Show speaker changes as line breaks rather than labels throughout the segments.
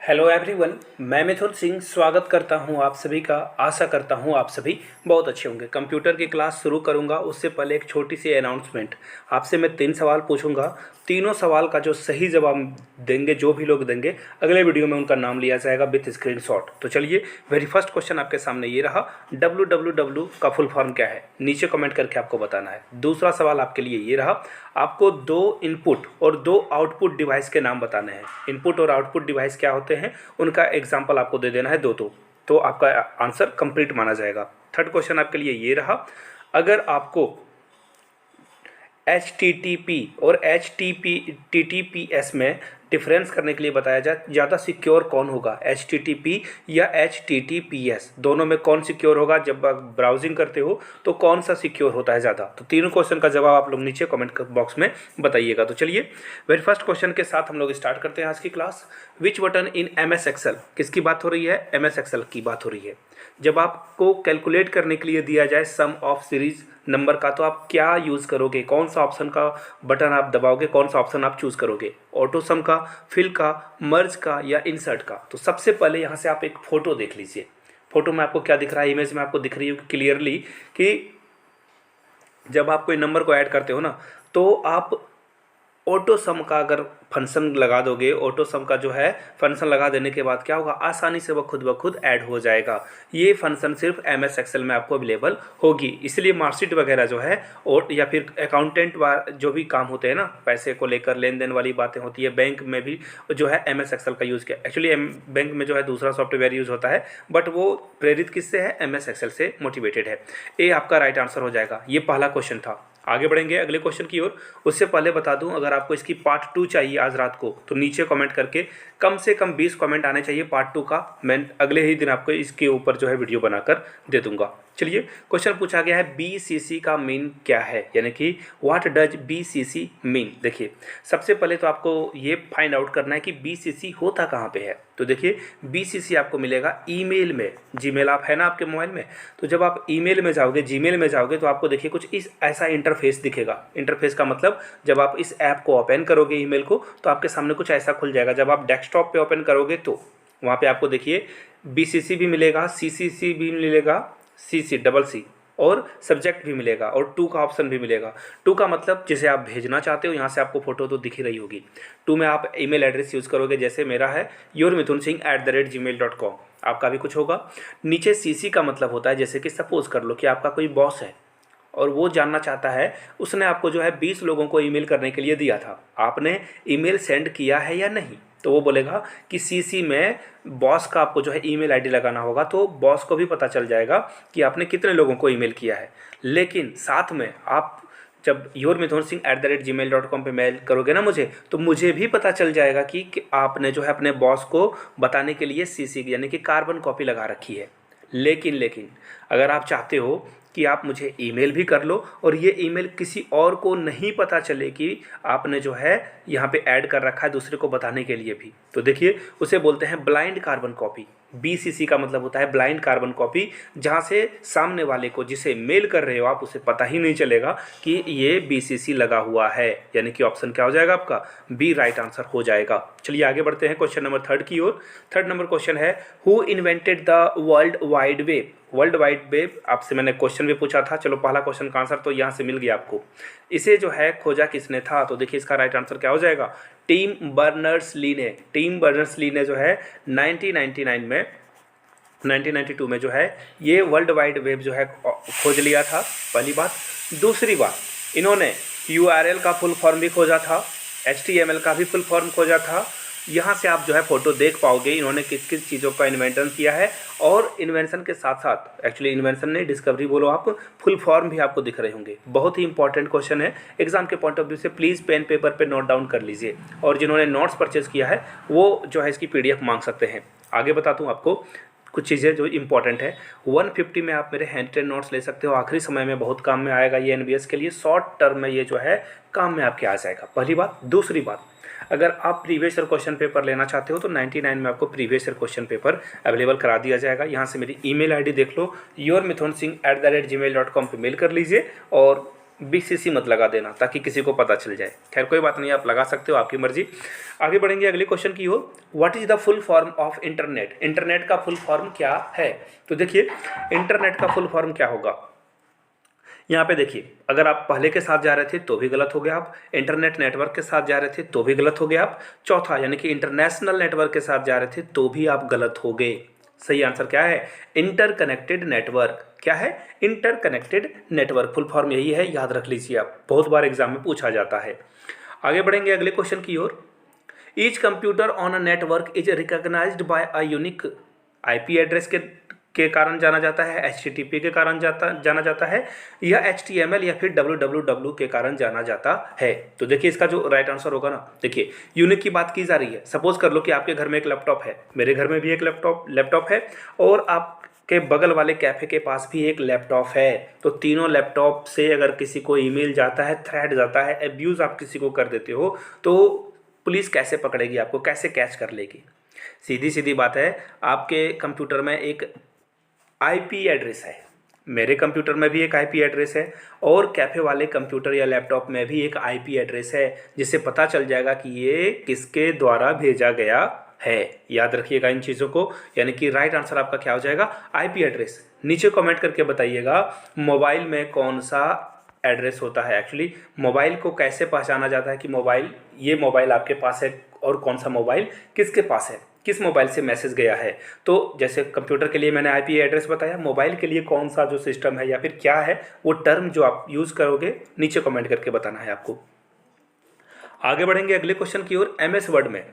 Hello everyone, मैं मिथुन सिंह स्वागत करता हूं आप सभी का। आशा करता हूं आप सभी बहुत अच्छे होंगे। कंप्यूटर की क्लास शुरू करूंगा उससे पहले एक छोटी सी अनाउंसमेंट। आपसे मैं 3 सवाल पूछूंगा। तीनों सवाल का जो सही जवाब देंगे, जो भी लोग देंगे, अगले वीडियो में उनका नाम लिया जाएगा विथ स्क्रीनशॉट। तो चलिए, वेरी फर्स्ट क्वेश्चन आपके सामने ये रहा। www का फुल फॉर्म क्या है? नीचे कमेंट करके आपको बताना है। दूसरा सवाल आपके लिए ये रहा, आपको 2 इनपुट और 2 आउटपुट डिवाइस के नाम बताने हैं। इनपुट और आउटपुट डिवाइस क्या होते हैं, उनका एग्जाम्पल आपको दे देना है दो तो आपका आंसर कंप्लीट माना जाएगा। थर्ड क्वेश्चन आपके लिए ये रहा, अगर आपको HTTP और HTTPS में डिफरेंस करने के लिए बताया जाए, ज़्यादा सिक्योर कौन होगा, HTTP या HTTPS? दोनों में कौन सिक्योर होगा? जब आप ब्राउजिंग करते हो तो कौन सा सिक्योर होता है ज़्यादा? तो तीनों क्वेश्चन का जवाब आप लोग नीचे कमेंट बॉक्स में बताइएगा। तो चलिए, वेरी फर्स्ट क्वेश्चन के साथ हम लोग स्टार्ट करते हैं आज की क्लास। विच बटन इन MS Excel? किसकी बात हो रही है? MS Excel की बात हो रही है। जब आपको कैलकुलेट करने के लिए दिया जाए सम ऑफ सीरीज नंबर का, तो आप क्या यूज़ करोगे? कौन सा ऑप्शन का बटन आप दबाओगे? कौन सा ऑप्शन आप चूज़ करोगे? ऑटो सम का, फिल का, मर्ज का या इंसर्ट का? तो सबसे पहले यहाँ से आप एक फ़ोटो देख लीजिए। फोटो में आपको क्या दिख रहा है? इमेज में आपको दिख रही है क्लियरली कि जब आप कोई नंबर को ऐड करते हो ना, तो आप ऑटो सम का अगर फंक्शन लगा दोगे, ऑटो सम का जो है फंक्शन लगा देने के बाद क्या होगा, आसानी से वह खुद ब खुद ऐड हो जाएगा। ये फंक्शन सिर्फ MS Excel में आपको अवेलेबल होगी। इसलिए मार्कशीट वगैरह जो है और या फिर अकाउंटेंट जो भी काम होते हैं ना, पैसे को लेकर लेन देन वाली बातें होती है, बैंक में भी जो है MS Excel का यूज़ किया। एक्चुअली बैंक में जो है दूसरा सॉफ्टवेयर यूज़ होता है, बट वो प्रेरित किससे है? MS Excel से मोटिवेटेड है। ये आपका राइट आंसर हो जाएगा। ये पहला क्वेश्चन था। आगे बढ़ेंगे अगले क्वेश्चन की ओर। उससे पहले बता दूं, अगर आपको इसकी पार्ट 2 चाहिए आज रात को, तो नीचे कमेंट करके कम से कम 20 कमेंट आने चाहिए पार्ट 2 का। मैं अगले ही दिन आपको इसके ऊपर जो है वीडियो बनाकर दे दूंगा। चलिए, क्वेश्चन पूछा गया है BCC का मीन क्या है, यानी कि व्हाट डज BCC मीन। देखिए, सबसे पहले तो आपको ये फाइंड आउट करना है कि BCC होता कहाँ पे है। तो देखिए, BCC आपको मिलेगा ईमेल में। जीमेल आप है ना आपके मोबाइल में, तो जब आप ईमेल में जाओगे, जीमेल में जाओगे, तो आपको देखिए कुछ इस ऐसा इंटरफेस दिखेगा। इंटरफेस का मतलब, जब आप इस ऐप को ओपन करोगे ईमेल को, तो आपके सामने कुछ ऐसा खुल जाएगा। जब आप डेस्कटॉप पे ओपन करोगे तो वहाँ पे आपको देखिए BCC भी मिलेगा, CCC भी मिलेगा, CC और सब्जेक्ट भी मिलेगा, और टू का ऑप्शन भी मिलेगा। टू का मतलब जिसे आप भेजना चाहते हो, यहाँ से आपको फोटो तो दिख ही रही होगी। टू में आप ईमेल एड्रेस यूज़ करोगे, जैसे मेरा है yourmithunSingh@gmail.com। आपका भी कुछ होगा। नीचे CC का मतलब होता है, जैसे कि सपोज कर लो कि आपका कोई बॉस है और वो जानना चाहता है, उसने आपको जो है 20 लोगों को ईमेल करने के लिए दिया था, आपने ईमेल सेंड किया है या नहीं? तो वो बोलेगा कि CC में बॉस का आपको जो है ईमेल आईडी लगाना होगा, तो बॉस को भी पता चल जाएगा कि आपने कितने लोगों को ईमेल किया है। लेकिन साथ में आप जब yourmithunSingh@gmail.com पे मेल करोगे ना मुझे, तो मुझे भी पता चल जाएगा कि आपने जो है अपने बॉस को बताने के लिए CC यानी कि कार्बन कॉपी लगा रखी है। लेकिन अगर आप चाहते हो कि आप मुझे ईमेल भी कर लो और ये ईमेल किसी और को नहीं पता चले कि आपने जो है यहाँ पे ऐड कर रखा है दूसरे को बताने के लिए भी, तो देखिए उसे बोलते हैं ब्लाइंड कार्बन कॉपी। BCC का मतलब होता है ब्लाइंड कार्बन कॉपी, जहाँ से सामने वाले को, जिसे मेल कर रहे हो आप, उसे पता ही नहीं चलेगा कि ये BCC लगा हुआ है। यानी कि ऑप्शन क्या हो जाएगा आपका? बी राइट आंसर हो जाएगा। चलिए आगे बढ़ते हैं क्वेश्चन नंबर 3 की ओर। थर्ड नंबर क्वेश्चन है, who invented the world wide web? World wide web आपसे मैंने क्वेश्चन भी पूछा था। चलो, पहला क्वेश्चन का आंसर तो यहाँ से मिल गया आपको। इसे जो है खोजा किसने था? तो देखिए, इसका राइट आंसर क्या हो जाएगा? टिम बर्नर्स-ली ने। टिम बर्नर्स-ली ने जो है 1992 में जो है ये वर्ल्ड वाइड वेब जो है खोज लिया था, पहली बात। दूसरी बात, इन्होंने URL का फुल फॉर्म भी खोजा था, HTML का भी फुल फॉर्म खोजा था। यहाँ से आप जो है फोटो देख पाओगे इन्होंने किस किस चीज़ों का इन्वेंशन किया है, और इन्वेंशन के साथ साथ, एक्चुअली इन्वेंशन नहीं, डिस्कवरी बोलो आप, फुल फॉर्म भी आपको दिख रहे होंगे। बहुत ही इंपॉर्टेंट क्वेश्चन है एग्जाम के पॉइंट ऑफ व्यू से। प्लीज़ पेन पेपर पे नोट डाउन कर लीजिए, और जिन्होंने नोट्स परचेज किया है वो जो है इसकी PDF मांग सकते हैं। आगे बताता हूँ आपको कुछ चीज़ें जो इंपॉर्टेंट है। 150 में आप मेरे हैंड रिटन नोट्स ले सकते हो, आखिरी समय में बहुत काम में आएगा ये NBS के लिए। शॉर्ट टर्म में ये जो है काम में आपके आ जाएगा, पहली बात। दूसरी बात, अगर आप प्रीवियस ईयर क्वेश्चन पेपर लेना चाहते हो तो 99 में आपको previous year question paper available करा दिया जाएगा। यहाँ से मेरी email ID देख लो, yourmithunSingh@gmail.com पे मेल कर लीजिए, और BCC मत लगा देना ताकि किसी को पता चल जाए। खैर कोई बात नहीं, आप लगा सकते हो, आपकी मर्जी। आगे बढ़ेंगे अगले क्वेश्चन की ओर। What is the full form of internet? Internet का फुल फॉर्म क्या है? तो देखिए इंटरनेट का फुल फॉर्म क्या होगा, यहाँ पे देखिए, अगर आप पहले के साथ जा रहे थे तो भी गलत हो गया आप, इंटरनेट नेटवर्क के साथ जा रहे थे तो भी गलत हो गया आप, चौथा यानी कि इंटरनेशनल नेटवर्क के साथ जा रहे थे तो भी आप गलत हो गए। सही आंसर क्या है? Interconnected network. क्या है? Interconnected network. फुल फॉर्म यही है, याद रख लीजिए आप, बहुत बार एग्जाम में पूछा जाता है। आगे बढ़ेंगे अगले क्वेश्चन की ओर। Each computer on a network is recognised by a unique IP address के कारण जाना जाता है, HTTP के कारण जाना जाता है, या HTML या फिर www के कारण जाना जाता है। तो देखिए इसका जो राइट आंसर होगा ना, देखिए यूनिक की बात की जा रही है। सपोज कर लो कि आपके घर में एक लैपटॉप है, मेरे घर में भी एक लैपटॉप है, और आपके बगल वाले कैफे के पास भी एक लैपटॉप है। तो तीनों लैपटॉप से अगर किसी को ईमेल जाता है, थ्रेड जाता है, एब्यूज़ आप किसी को कर देते हो, तो पुलिस कैसे पकड़ेगी आपको, कैसे कैच कर लेगी? सीधी सीधी बात है, आपके कंप्यूटर में एक IP एड्रेस है, मेरे कंप्यूटर में भी एक IP एड्रेस है, और कैफ़े वाले कंप्यूटर या लैपटॉप में भी एक IP एड्रेस है, जिससे पता चल जाएगा कि ये किसके द्वारा भेजा गया है। याद रखिएगा इन चीज़ों को, यानी कि राइट आंसर आपका क्या हो जाएगा? IP address. नीचे कमेंट करके बताइएगा मोबाइल में कौन सा एड्रेस होता है। एक्चुअली मोबाइल को कैसे पहचाना जाता है कि मोबाइल, ये मोबाइल आपके पास है, और कौन सा मोबाइल किसके पास है, किस मोबाइल से मैसेज गया है। तो जैसे कंप्यूटर के लिए मैंने IP एड्रेस बताया, मोबाइल के लिए कौन सा जो सिस्टम है या फिर क्या है वो टर्म जो आप यूज़ करोगे, नीचे कमेंट करके बताना है आपको। आगे बढ़ेंगे अगले क्वेश्चन की ओर। MS वर्ड में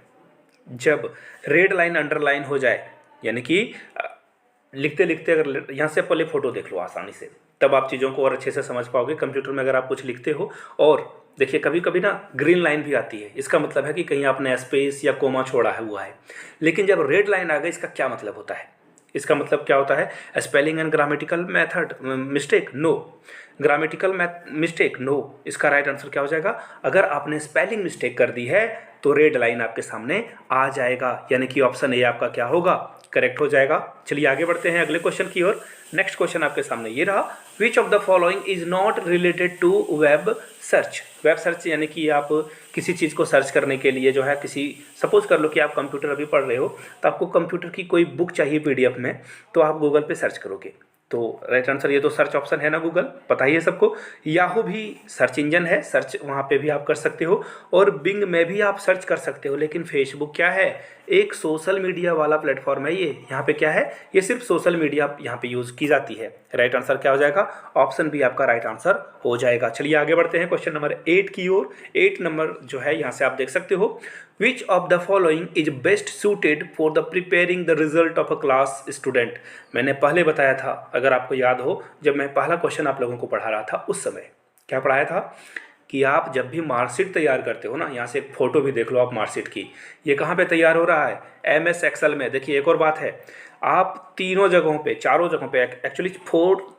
जब रेड लाइन अंडरलाइन हो जाए, यानी कि लिखते लिखते अगर यहाँ से पहले फोटो देख लो आसानी से, तब आप चीज़ों को और अच्छे से समझ पाओगे। कंप्यूटर में अगर आप कुछ लिखते हो, और देखिए कभी कभी ना ग्रीन लाइन भी आती है, इसका मतलब है कि कहीं आपने स्पेस या कोमा छोड़ा हुआ है। लेकिन जब रेड लाइन आ गई, इसका क्या मतलब होता है? इसका मतलब क्या होता है? Spelling and grammatical method mistake no, grammatical mistake no. इसका राइट आंसर क्या हो जाएगा? अगर आपने स्पेलिंग मिस्टेक कर दी है तो रेड लाइन आपके सामने आ जाएगा, यानी कि ऑप्शन ए आपका क्या होगा? करेक्ट हो जाएगा। चलिए आगे बढ़ते हैं अगले क्वेश्चन की ओर। नेक्स्ट क्वेश्चन आपके सामने ये रहा, which of the following is not related to web search? Web search यानी कि आप किसी चीज़ को सर्च करने के लिए जो है, किसी सपोज कर लो कि आप कंप्यूटर अभी पढ़ रहे हो, तो आपको कंप्यूटर की कोई बुक चाहिए PDF में, तो आप गूगल पे सर्च करोगे। तो राइट आंसर, ये तो सर्च ऑप्शन है ना गूगल, पता ही है सबको। याहू भी सर्च इंजन है, सर्च वहाँ पे भी आप कर सकते हो, और बिंग में भी आप सर्च कर सकते हो। लेकिन फेसबुक क्या है? एक सोशल मीडिया वाला प्लेटफॉर्म है ये। यहाँ पे क्या है? ये सिर्फ सोशल मीडिया यहाँ पे यूज़ की जाती है। राइट आंसर क्या हो जाएगा? ऑप्शन बी आपका राइट आंसर हो जाएगा। चलिए आगे बढ़ते हैं क्वेश्चन नंबर 8 की ओर। 8 नंबर जो है यहाँ से आप देख सकते हो, विच of the following is best suited for the preparing the result of a class student? मैंने पहले बताया था, अगर आपको याद हो, जब मैं पहला क्वेश्चन आप लोगों को पढ़ा रहा था उस समय क्या पढ़ाया था कि आप जब भी मार्कशीट तैयार करते हो ना, यहाँ से एक फ़ोटो भी देख लो आप मार्कशीट की, ये कहाँ पे तैयार हो रहा है? MS एक्सेल में। देखिए एक और बात है, आप तीनों जगहों पे, चारों जगहों पे, एक्चुअली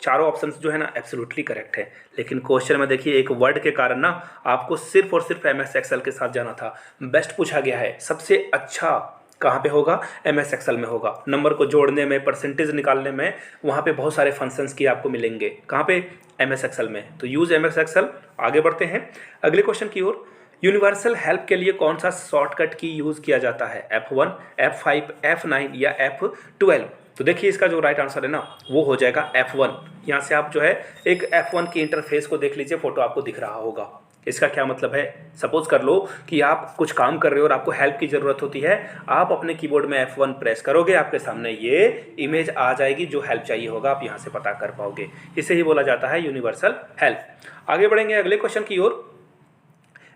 चारों ऑप्शंस जो है ना एब्सोल्युटली करेक्ट है, लेकिन क्वेश्चन में देखिए एक वर्ड के कारण ना आपको सिर्फ और सिर्फ MS एक्सेल के साथ जाना था। बेस्ट पूछा गया है, सबसे अच्छा कहाँ पे होगा? MS एक्सेल में होगा। नंबर को जोड़ने में, परसेंटेज निकालने में, वहाँ पे बहुत सारे फंक्शंस की आपको मिलेंगे। कहाँ पे? MS एक्सेल में। तो यूज़ MS एक्सेल। आगे बढ़ते हैं अगले क्वेश्चन की ओर। यूनिवर्सल हेल्प के लिए कौन सा शॉर्टकट की यूज़ किया जाता है? F1, F5, F9 या F12? तो देखिए इसका जो राइट आंसर है ना वो हो जाएगा F1। यहाँ से आप जो है एक F1 की इंटरफेस को देख लीजिए, फोटो आपको दिख रहा होगा। इसका क्या मतलब है? सपोज कर लो कि आप कुछ काम कर रहे हो और आपको हेल्प की ज़रूरत होती है, आप अपने कीबोर्ड में F1 प्रेस करोगे, आपके सामने ये इमेज आ जाएगी, जो हेल्प चाहिए होगा आप यहाँ से पता कर पाओगे। इसे ही बोला जाता है यूनिवर्सल हेल्प। आगे बढ़ेंगे अगले क्वेश्चन की ओर।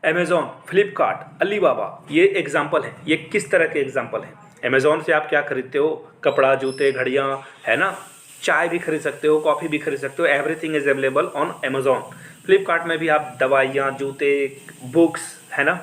अमेजॉन, फ्लिपकार्ट, अलीबाबा, ये एग्जाम्पल हैं। ये किस तरह के एग्जाम्पल हैं? अमेजॉन से आप क्या खरीदते हो? कपड़ा, जूते, घड़ियाँ, है ना, चाय भी खरीद सकते हो, कॉफ़ी भी खरीद सकते हो। Everything is available on Amazon. Flipkart में भी आप दवाइयाँ, जूते, बुक्स, है ना,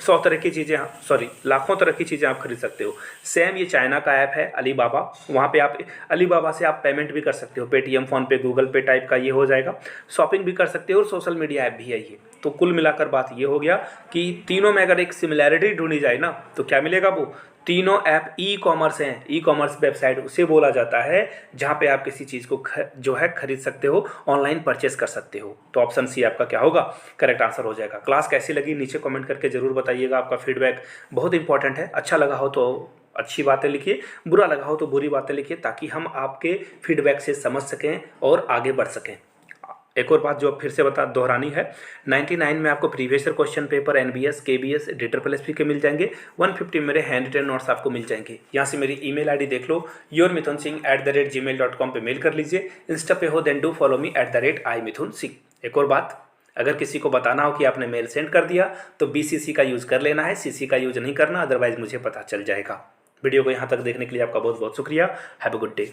100 तरह की चीज़ें, सॉरी लाखों तरह की चीज़ें आप खरीद सकते हो। सेम ये चाइना का ऐप है अलीबाबा, वहाँ पे आप अलीबाबा से आप पेमेंट भी कर सकते हो, पेटीएम, फ़ोनपे, गूगल पे टाइप का ये हो जाएगा। शॉपिंग भी कर सकते हो और सोशल मीडिया ऐप भी है ये। तो कुल मिलाकर बात ये हो गया कि तीनों में अगर एक सिमिलैरिटी ढूंढी जाए ना तो क्या मिलेगा? वो तीनों ऐप ई कॉमर्स हैं। ई कॉमर्स वेबसाइट उसे बोला जाता है जहाँ पे आप किसी चीज़ को जो है खरीद सकते हो, ऑनलाइन परचेस कर सकते हो। तो ऑप्शन सी आपका क्या होगा, करेक्ट आंसर हो जाएगा। क्लास कैसी लगी नीचे कमेंट करके ज़रूर बताइएगा, आपका फीडबैक बहुत इंपॉर्टेंट है। अच्छा लगा हो तो अच्छी बातें लिखिए, बुरा लगा हो तो बुरी बातें लिखिए, ताकि हम आपके फीडबैक से समझ सकें और आगे बढ़ सकें। एक और बात जो फिर से दोहरानी है, 99 में आपको previous year question paper NBS KBS DSSP के मिल जाएंगे, 150 मेरे हैंड रिटन नोट्स आपको मिल जाएंगे। यहाँ से मेरी ईमेल आईडी देख लो, yourmithunsingh@gmail.com पे मेल कर लीजिए। इंस्टा पे हो then do follow me @imithunsingh। एक और बात, अगर किसी को बताना हो कि आपने मेल सेंड कर दिया तो BCC का यूज़ कर लेना है, CC का यूज़ नहीं करना, अदरवाइज मुझे पता चल जाएगा। वीडियो को यहाँ तक देखने के लिए आपका बहुत बहुत शुक्रिया। Have a good day.